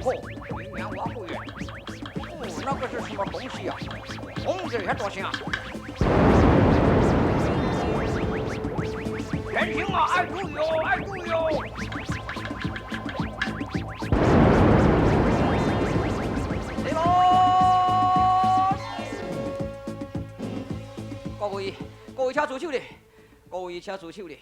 哦，一年挖回来。哦，那个是什么东西呀？红字还多像。天行啊，爱猪油，爱猪油。来喽！各位请助手咧，各位请助手咧。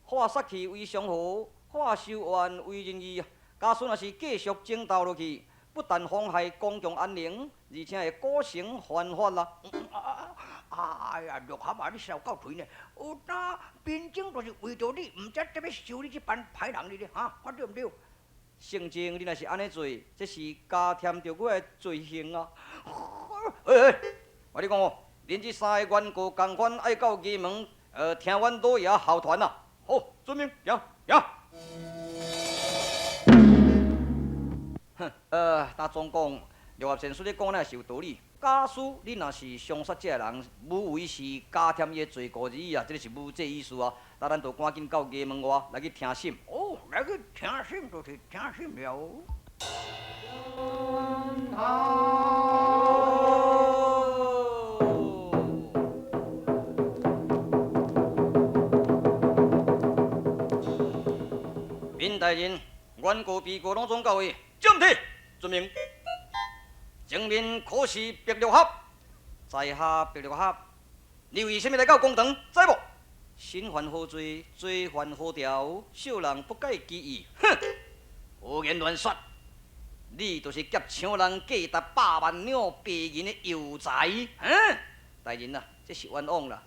话杀气为上好，话收冤为仁义啊！假使若是继续争斗落去，不但妨害公共安宁，而且会构成犯法啦。哎呀，陆蛤蟆，你笑到嘴呢？那边境就是为着你，唔知得要收你这班歹人哩咧，哈，我对唔对？圣经，你若是安尼做，这是加添着我的罪行啊！我你讲哦，恁这三个原告共款爱到衙门，听阮老爷候传啊！好，遵命，行。哼，但总讲，刘合先说你讲那是有道理。假使你若是伤杀这个人，无为是加添伊的罪过而已啊，这个是无这意思啊。那咱就赶紧到衙门外来去听审。哦，来去听审就是听审了。民大人，原告被告拢总到位，证体遵命。证明可是白六合，在下白六合，你为什么来到公堂？知无？身犯何罪？罪犯何条？小人不解其意。哼！胡言乱说！你就是劫抢人价值100万两白银的有才。大人啊，这是冤枉啦！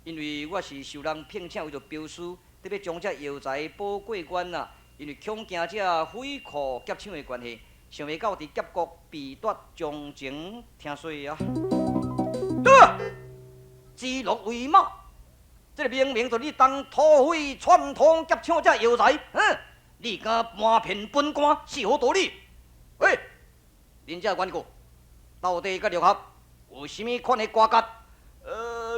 因为我是受人聘请为着镖师，特别将这有才保过关啦。因为恐惊这匪库劫抢的关系。想袂到伫劫国被夺将情听说啊！指鹿为马，这个明明就是你当土匪串通劫抢这药材，你敢瞒骗本官是何道理？喂，恁这原告到底甲六合有甚物款的瓜葛？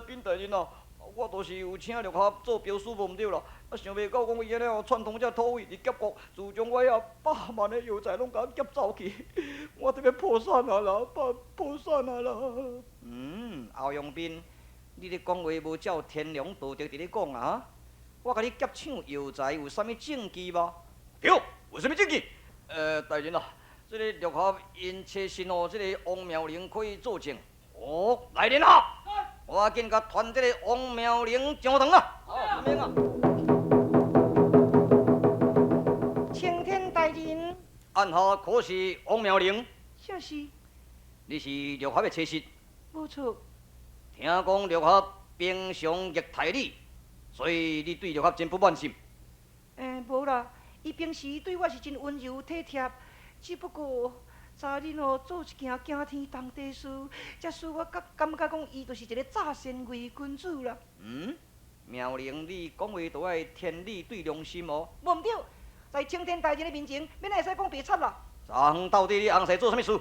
禀大人啊，我都是有请六合做镖师无毋对啦。想袂到讲伊安尼哦，串通这土匪伫劫国，自将我遐100万的药材拢甲劫走去，我得要破产啊啦，破产啊啦！欧阳斌，你咧讲话无照天良道德伫咧讲啊？我甲你劫抢药材有啥物证据无？有，有啥物证据？大人啊，这个六合因切信哦，这个王妙玲可以作证。哦，来人啊！我紧甲传这个王妙玲上堂啊！好，明啊！青天大人，按下可是王妙玲？正是。你是六合的妻室？无错。听讲六合平常虐待你，所以你对六合真不满心。无啦，伊平时对我是真温柔体贴，只不过昨日哦做一件惊天动地事，才使我感觉讲伊就是一个诈善伪君子啦。妙玲，你讲话都爱天理对良心哦。无毋对，在青天大人的面前，免会使讲白贼啦。昨昏到底你红婿做啥物事？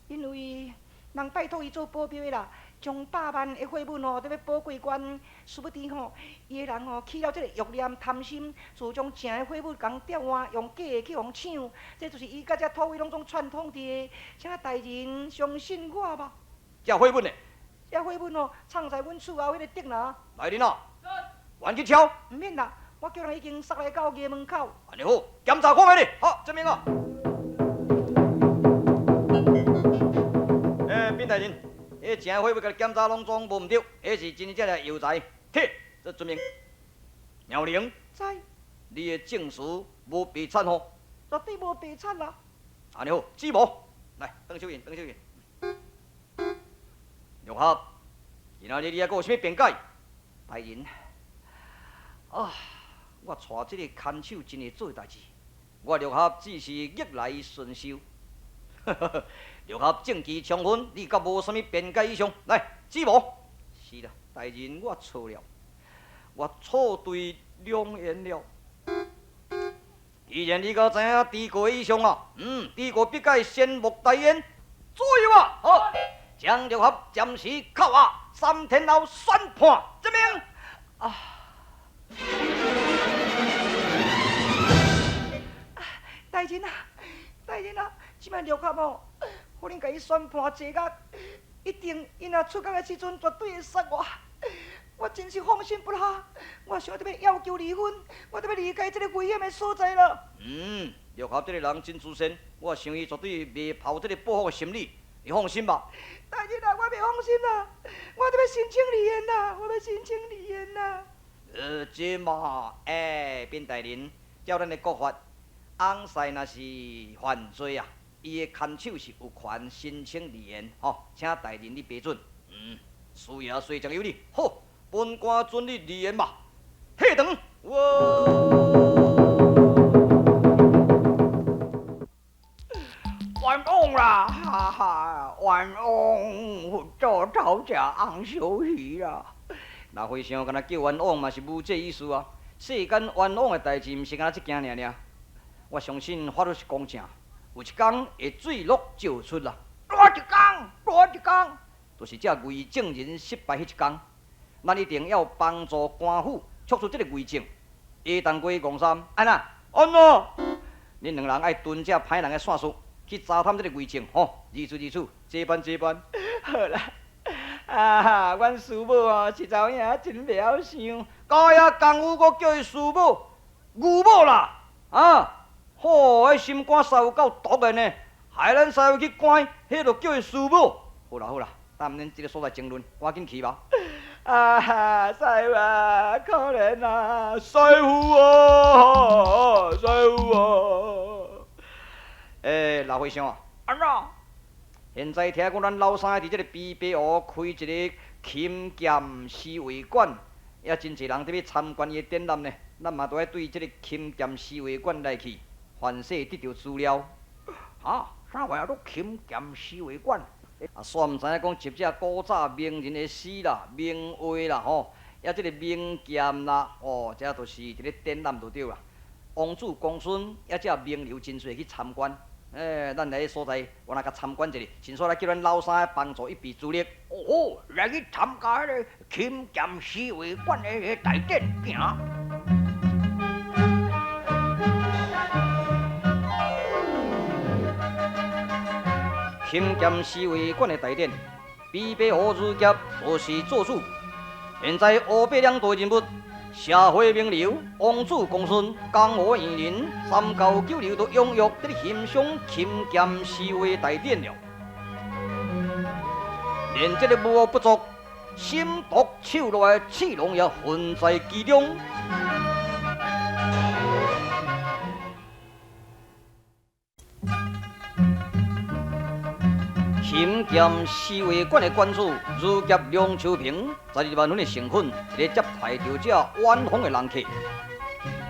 因为人拜托伊做保镖的啦，将100万的货物哦，都要保过关。殊不知吼，伊个人吼起了这个欲念贪心，自将正的货物共调换，用假的去互抢。这就是伊甲这土匪拢总串通的，请大人相信我吧。这货物呢？这货物哦，藏在阮厝后迄个竹哪。来人啊！还去敲？毋免啦，我叫人已经塞来到衙门口。安尼好，检查看卖哩。好，证明啊！禀大人，迄正货物甲检查拢总无毋对，迄是真正的药材。铁，这证明。妙玲，知？你的证词无被掺和？绝对无白贼啦。安尼好，知无？来，邓小燕，邓小燕。六合，今仔日你还阁有啥物辩解？大人，我带这个看守真会做代志，我六合只是逆来顺受。六合证据充分，你甲无啥物辩解以上，来，知无？是啦，大人，我错了，我错对良言了。既然你甲知影知过以上啊，知过必该先莫大焉，注意啊！好，将六合暂时扣押，3天后宣判证明。大人啊，大人啊，即摆绿卡哦，互恁甲伊宣判坐监，一定伊若出监的时阵绝对会杀我。我真是放心不下，我想得要求离婚，我得要离开这个危险的所在了。绿卡这个人真自信，我想伊绝对袂抱这个报复的心理，你放心吧。大人啊，我袂放心啦，我得要申请离婚啦，我要申请离婚啦。这嘛，变大人，照咱的国法，翁婿若是犯罪啊，伊的看守是有权申请离婚，吼，请大人你批准。事业虽将有理，好，本官准你离婚吧。嘿等，冤枉啦！哈哈，冤枉！做头食红烧鱼啦！那和尚敢若叫冤枉嘛是无这意思啊！世间冤枉的代志，毋是敢若即件尔尔。我相信法律是公正，有一天会水落石出啦。多一天，多一天，就是这伪证人失败迄一天，咱一定要帮助官府促出这个伪证。下当归公三，安那？安那？恁两人爱蹲这歹人的线索，去查探这个伪证，吼！如此如此，这般这般。好啦，啊，阮师母哦，是查某囝真袂晓想。高野功夫，我叫伊师母，牛母啦！啊，吼，迄心肝煞有够毒的呢，害咱师傅去关，迄就叫伊师母。好啦好啦，等恁这个所在争论，赶紧去吧。啊，师傅啊，可怜啊，师傅啊，师傅啊！老和尚啊，安那？现在听讲咱老三伫这个 BBO 开一个勤俭思维馆，也真侪人伫要参观伊的展览呢。咱嘛都要对这个勤俭思维馆来去，凡细得到资料。啊，啥玩意都勤俭思维馆？啊，煞毋知影讲，接这古早名人的诗啦、名话啦，吼，也这个名剑啦，哦，这都是一个展览就对啦。王子公孙，也这名流真侪去参观。咱来所在，我来甲参观一下，先说来叫咱老三帮助一臂之力。哦，来去参加迄个勤俭思维馆的迄个大展行。勤俭思维馆的大典，必备何日杰何时做主。现在乌白两大人物，社会名流王子公孙、江湖艺人3996都踊跃在欣赏勤俭思维大典了。连这个无不足、心毒手辣的刺龙也混在其中。勤俭思维馆的馆主如夹梁秋平，12万元的成分，来接待着这远方的人客，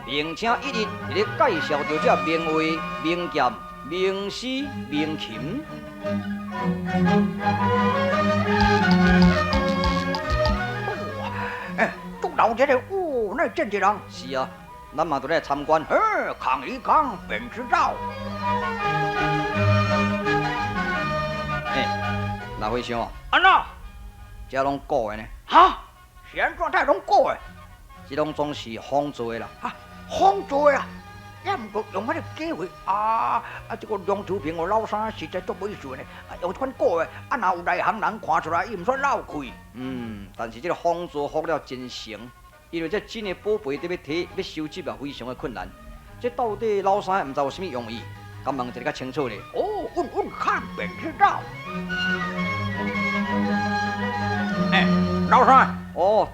并且一日来介绍着这名画、名剑、名诗、名琴。都老这个哦，那真济人。是啊，咱嘛都来参观。看一看便知道。那回想啊，安那？这拢古的呢？哈？现状态拢古的，这拢总是仿做的啦。仿做的啊！也毋过用迄个机会这个梁秋平我老三实在足袂顺的，用这款古的，若有内行人看出来，伊毋算闹亏。但是这个仿做仿了真成，因为这真的宝贝得要摕要收集啊，非常的困难。这到底老三毋知有啥物用意？敢问一个较清楚咧？问看便知道。老三。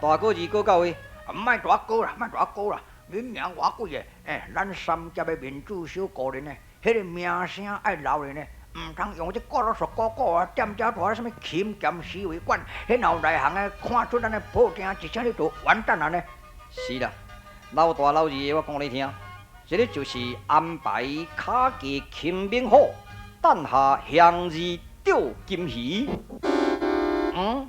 大哥二哥到位。莫大哥啦，莫大哥啦，恁名偌贵的，咱三节的民主小个人呢，迄个名声爱留咧呢，毋通用这古老俗古啊，店家大什么勤俭思维馆，迄后内行的看出咱的破镜一声，你就完蛋了呢。是啦，老大老二的我讲你听，这个就是安排卡技勤明虎，诞下祥日钓金鱼。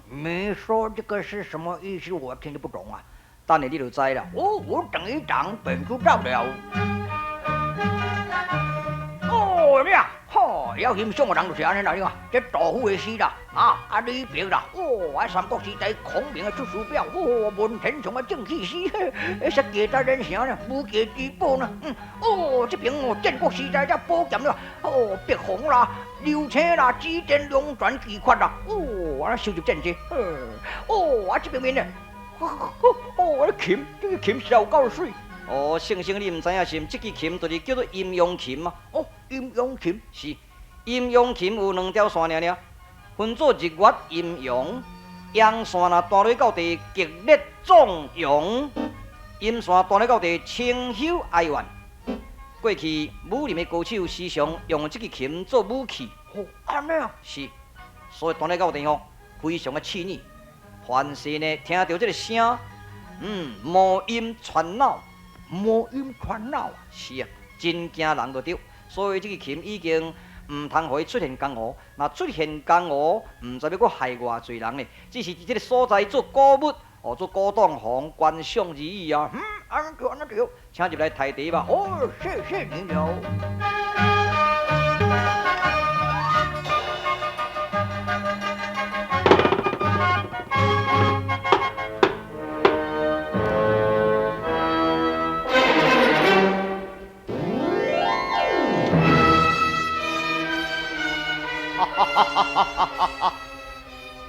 你说这个是什么意思？我听得不懂啊。等下你就知啦。我等一等便知道了。了欣赏的人就是安尼啦，你看，这杜甫的诗啦，李白啦，三国时代孔明的出师表，文天祥的正气诗，说价值连城呢，无价之宝呢，这边战国时代这宝剑了，白虹啦、流星啦、紫电龙传奇款啦，收集战绩，这边面呢，这个琴是有够水。先生，你唔知影是毋？这支琴就是叫做阴阳琴啊。阴阳琴是阴阳琴有2条线尔，分作日月阴阳，阳线若弹落到地极烈壮阳，阴线弹落到地清幽哀怨。过去武林的高手时常用这支琴做武器。安尼啊？是，所以弹落到地非常的刺耳。凡是呢听到这个声，魔音传脑。魔音传脑是啊，真惊人就对。所以这个琴已经唔通互伊出现江湖。若出现江湖，唔知要搁害偌济人呢。只是伫这个所在做歌舞，做鼓动红观赏而已啊。安对，安对，请入来台地吧。谢谢你了。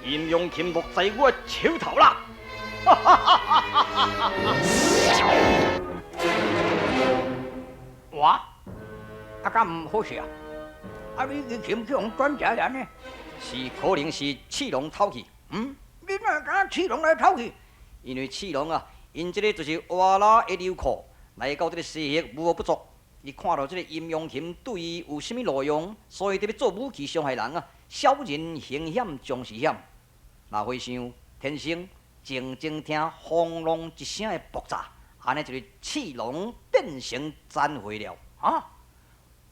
阴阳琴落在我手头啦！哇，敢唔好势啊？你这琴去用专家人呢？是可能是刺龙偷去。你哪敢刺龙来偷去？因为刺龙啊，因这个就是瓦拉的流库，来到这个西域无恶不作。伊看到这个阴阳琴对伊有甚物路用，所以特别做武器伤害人啊。小人行险终是险，哪会想天生静静听轰隆一声的爆炸，安尼就是刺龙变成残灰了。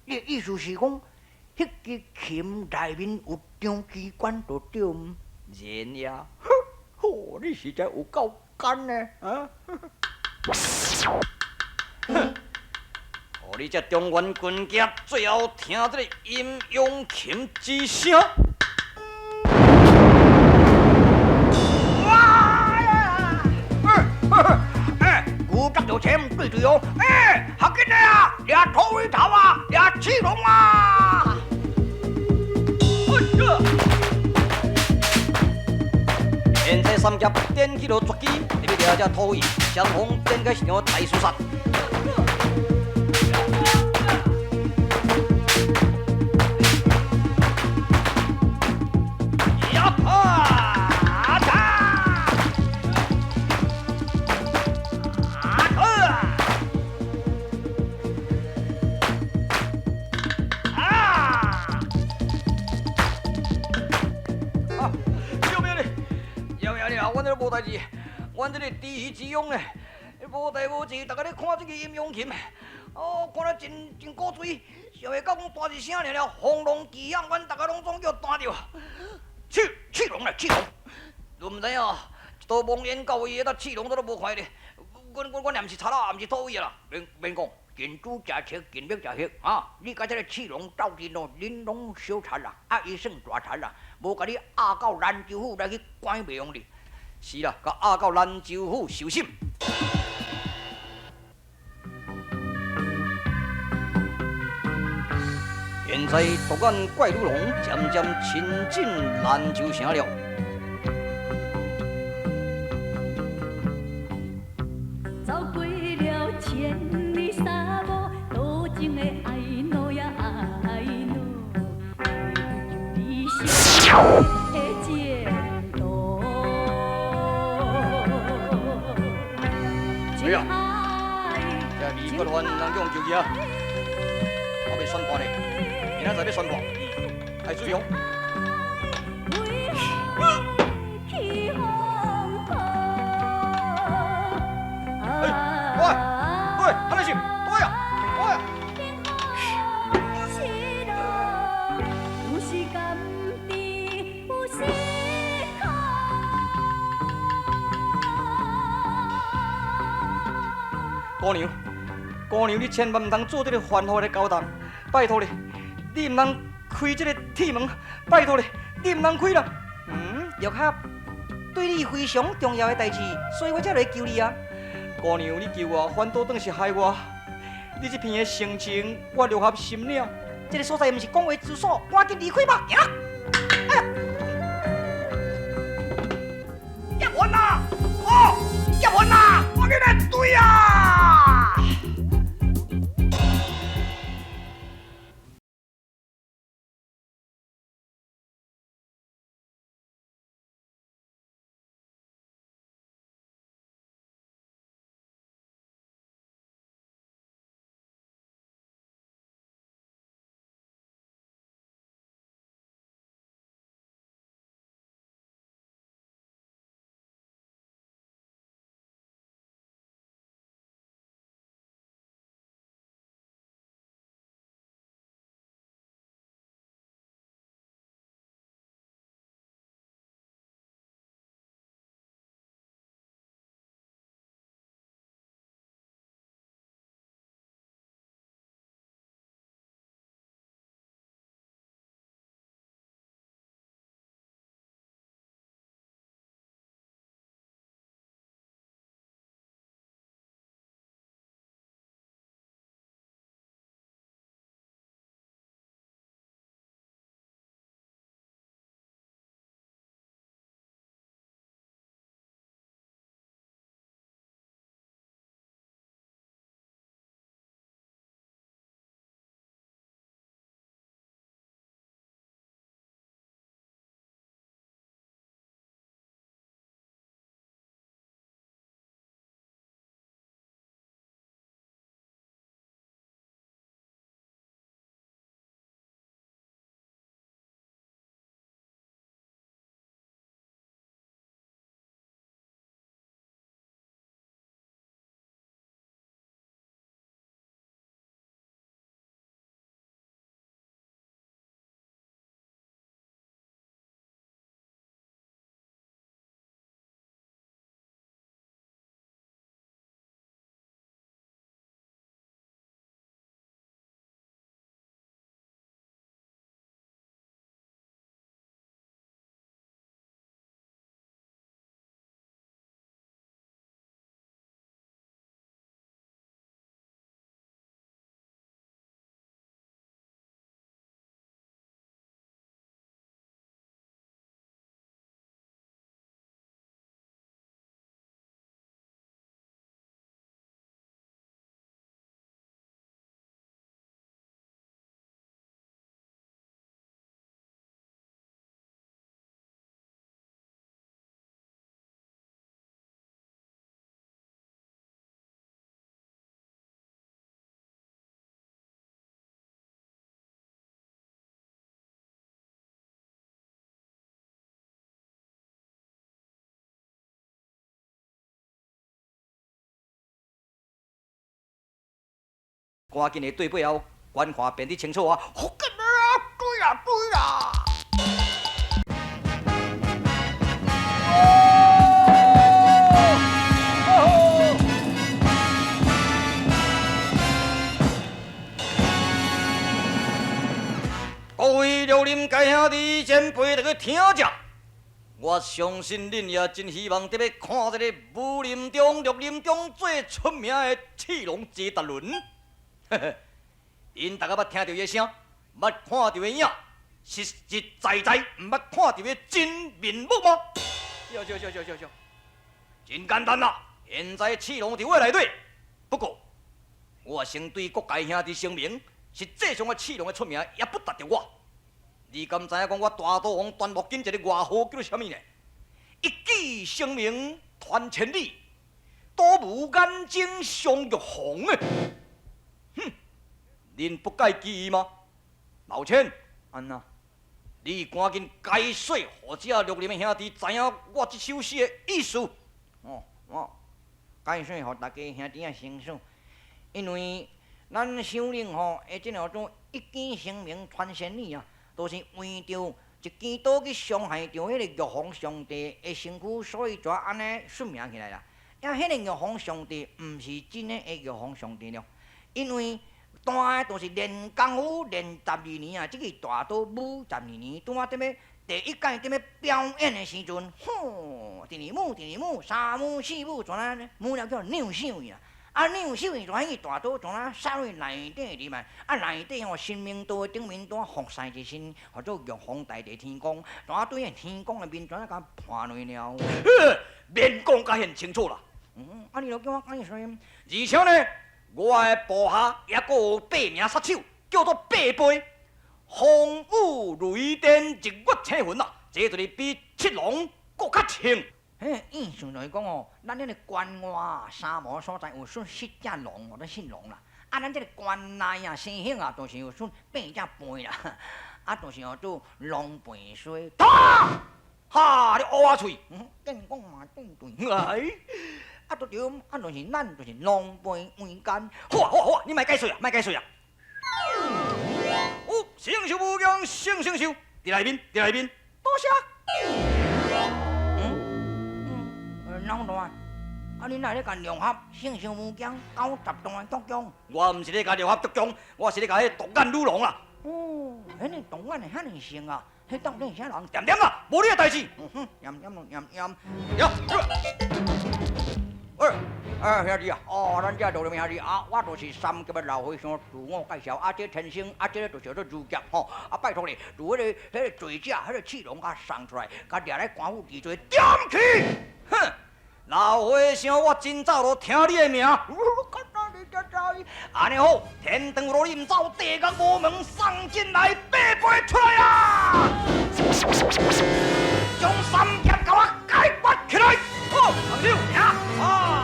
你的意思是讲，迄支琴内面有张机关就对唔？然呀，你实在有够干呢你这中原军警最后听这个阴阳琴之声。古张有钱对对哦，好紧的啊，俩头一头啊，俩刺龙啊！现在三甲点起了绝技，你要抓这土匪，相逢展开一场大厮杀。无代志，阮这个知鱼之勇呢，无代无志，大家咧看这个阴阳琴，看了真古锥，想会到讲大一声了，轰隆奇响，阮大家拢总叫弹着。刺龙来，刺龙，都唔知啊，一刀蒙眼到位，那刺龙都无快咧。阮也毋是贼啦，也毋是土匪啦，免讲。近朱者赤，近墨者黑你甲这个刺龙斗阵哦，恁拢小残啦，伊算大残啦，无甲你押到兰州府来去关袂用你。是啦，甲押到兰州府受审。现在独眼怪女郎渐渐亲近兰州城了。走过了千里沙漠，多情的爱诺呀爱诺，理想的渐路。对啊，这美国乱人用就业，我要宣布咧，明仔载要宣布，爱注意哦。喂，他那是对呀，对呀。姑娘，你千万唔通做这个犯法的勾当，拜托你，你唔通开这个铁门，拜托咧，你唔通开啦！玉合，对你非常重要的代志，所以我才来救你啊！姑娘，你救我，反倒当是害我。你这片的心情，我留合心了。这个所在毋是讲话之所，赶紧离开吧！呀！哎呀！叶文呐！哦，叶文呐！我给你对啊！赶紧的对背后，观看变得清楚啊！好紧啊！对啊，对啊！各位辽宁街兄弟前辈，大家听着，我相信恁也真希望得要看这个武林中、绿林中最出名的刺龙接达轮。因大家捌听到伊声，捌看到伊影，实实在在毋捌看到伊真面目吗？对，真简单啦！现在刺龙伫我内底，不过我先对各界兄弟声明，实际上的刺龙的出名也不达着我。你敢知影讲我大刀王段木金一个外号叫做啥物呢？一举声名传千里，多无眼睛上玉红诶！哼，恁不该记忆吗？老千，安那？你赶紧解说，或者绿林的兄弟知影我这首诗的意思。我解说互大家兄弟啊清楚，因为咱首领吼，即号种一举声名传千里啊，都是为着一支刀去伤害着迄个玉皇上帝的身躯，所以才安尼出名起来啦。因迄个玉皇上帝毋是真的玉皇上帝了，因为单的都是练功夫练12年啊，这个大刀舞12年，拄啊踮咧第一届踮咧表演的时阵，吼，第二幕、3幕、4幕，全啊舞了叫扭手呀。啊，扭手伊就迄个大刀从啊塞入内底入嘛，啊内底吼神明刀顶面单服晒一身，或者玉皇大帝天公，从啊对迄天公的面全啊甲破烂了。免讲甲现清楚啦。啊你著叫我讲一声。而且呢，我的部下也阁有8名杀手，叫做八倍，风雨雷电日月星云啊，这就是比七龙阁较清。嘿，意思就是讲哦，咱这个关外沙漠所在有选7只龙或者信龙啦，啊，咱这个关内啊、西乡啊，都是有选8只背啦，啊，都是哦做龙背水。哈，你乌啊喙！正讲嘛正对。哎，啊，都对，啊，就是咱就是龙背为奸。好啊好啊好啊，你莫解说啊，莫解说啊。哦，星宿武将，星宿，伫内面，伫内面。多谢。老大，啊，你哪咧甲联合姓上武将90段国将？我毋是咧甲联合独将，我是咧甲迄独眼女郎啦。哦，迄个独眼会遐尼像啊？迄到底是啥人？点点啊，无你的代志。验咯，验。呀，兄弟啊，哦，咱这道理兄弟啊，我就是3级的老和尚，自我介绍，啊，这天生，啊，这就是做儒家吼，啊，拜托你，如迄个罪甲，迄个刺龙甲送出来，甲掠来官府治罪，点起！哼，老和尚，我真早就听你的名。安尼好，天长路你唔走，地狱无门，送进来八倍出来啊！将3剑甲我解决起来！好，同手，呀，啊！